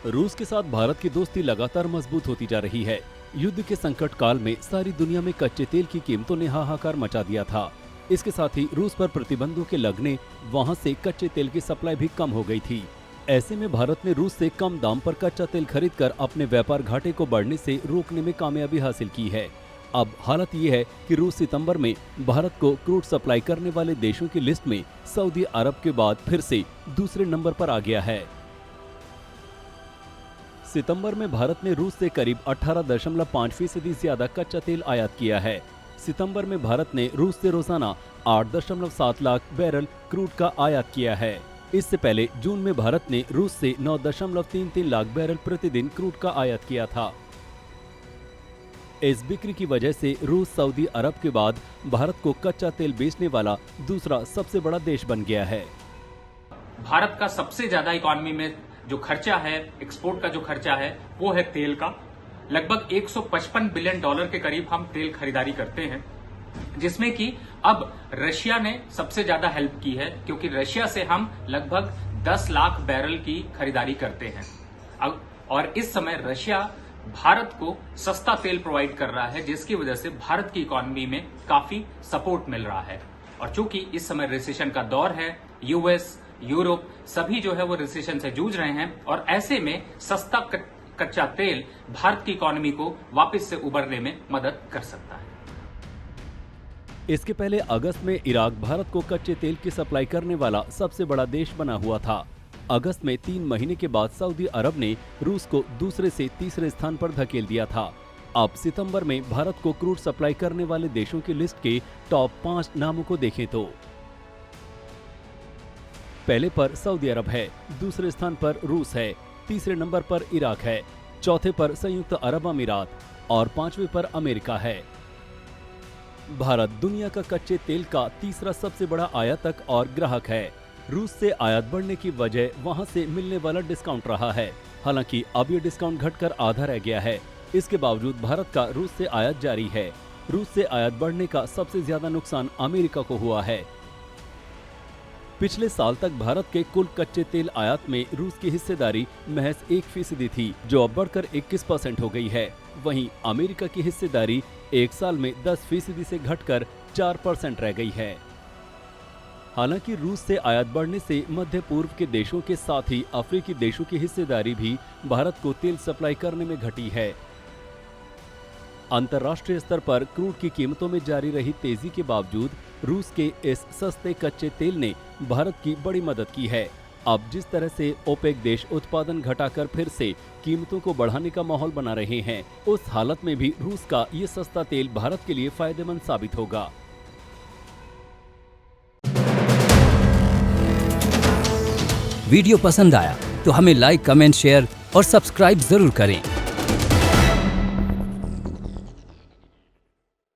रूस के साथ भारत की दोस्ती लगातार मजबूत होती जा रही है। युद्ध के संकट काल में सारी दुनिया में कच्चे तेल की कीमतों ने हाहाकार मचा दिया था। इसके साथ ही रूस पर प्रतिबंधों के लगने वहां से कच्चे तेल की सप्लाई भी कम हो गई थी। ऐसे में भारत ने रूस से कम दाम पर कच्चा तेल खरीदकर अपने व्यापार घाटे को बढ़ने से रोकने में कामयाबी हासिल की है। अब हालत ये है कि रूस सितंबर में भारत को क्रूड सप्लाई करने वाले देशों की लिस्ट में सऊदी अरब के बाद फिर से दूसरे नंबर पर आ गया है। सितंबर में भारत ने रूस से करीब 18.5% ज्यादा कच्चा तेल आयात किया है। सितंबर में भारत ने रूस से रोजाना 8.7 लाख बैरल क्रूड का आयात किया है। इससे पहले जून में भारत ने रूस से 9.33 लाख बैरल प्रतिदिन क्रूड का आयात किया था। इस बिक्री की वजह से रूस सऊदी अरब के बाद भारत को कच्चा तेल बेचने वाला दूसरा सबसे बड़ा देश बन गया है। भारत का सबसे ज्यादा इकोनॉमी में जो खर्चा है, एक्सपोर्ट का जो खर्चा है, वो है तेल का। लगभग 155 बिलियन डॉलर के करीब हम तेल खरीदारी करते हैं, जिसमें कि अब रशिया ने सबसे ज्यादा हेल्प की है, क्योंकि रशिया से हम लगभग 10 लाख बैरल की खरीदारी करते हैं। और इस समय रशिया भारत को सस्ता तेल प्रोवाइड कर रहा है, जिसकी वजह से भारत की इकोनॉमी में काफी सपोर्ट मिल रहा है। और चूंकि इस समय रिसेशन का दौर है, यूएस, यूरोप सभी जो है वो रिसेशन से जूझ रहे हैं, और ऐसे में सस्ता कच्चा तेल भारत की इकोनॉमी को वापस से उबरने में मदद कर सकता है। इसके पहले अगस्त में इराक भारत को कच्चे तेल की सप्लाई करने वाला सबसे बड़ा देश बना हुआ था। अगस्त में 3 महीने के बाद सऊदी अरब ने रूस को दूसरे से तीसरे स्थान पर धकेल दिया था। अब सितंबर में भारत को क्रूड सप्लाई करने वाले देशों की लिस्ट के टॉप 5 नामों को देखें तो पहले पर सऊदी अरब है, दूसरे स्थान पर रूस है, तीसरे नंबर पर इराक है, चौथे पर संयुक्त अरब अमीरात और 5वें पर अमेरिका है। भारत दुनिया का कच्चे तेल का तीसरा सबसे बड़ा आयातक और ग्राहक है। रूस से आयात बढ़ने की वजह वहां से मिलने वाला डिस्काउंट रहा है। हालांकि अब ये डिस्काउंट घटकर आधा रह गया है। इसके बावजूद भारत का रूस से आयात जारी है। रूस से आयात बढ़ने का सबसे ज्यादा नुकसान अमेरिका को हुआ है। पिछले साल तक भारत के कुल कच्चे तेल आयात में रूस की हिस्सेदारी महज 1% थी, जो अब बढ़कर 21% हो गई है। वहीं अमेरिका की हिस्सेदारी एक साल में 10% से घटकर 4% रह गई है। हालांकि रूस से आयात बढ़ने से मध्य पूर्व के देशों के साथ ही अफ्रीकी देशों की हिस्सेदारी भी भारत को तेल सप्लाई करने में घटी है। अंतर्राष्ट्रीय स्तर पर क्रूड की कीमतों में जारी रही तेजी के बावजूद रूस के इस सस्ते कच्चे तेल ने भारत की बड़ी मदद की है। अब जिस तरह से ओपेक देश उत्पादन घटाकर फिर से कीमतों को बढ़ाने का माहौल बना रहे हैं, उस हालत में भी रूस का ये सस्ता तेल भारत के लिए फायदेमंद साबित होगा। वीडियो पसंद आया तो हमें लाइक, कमेंट, शेयर और सब्सक्राइब जरूर करें।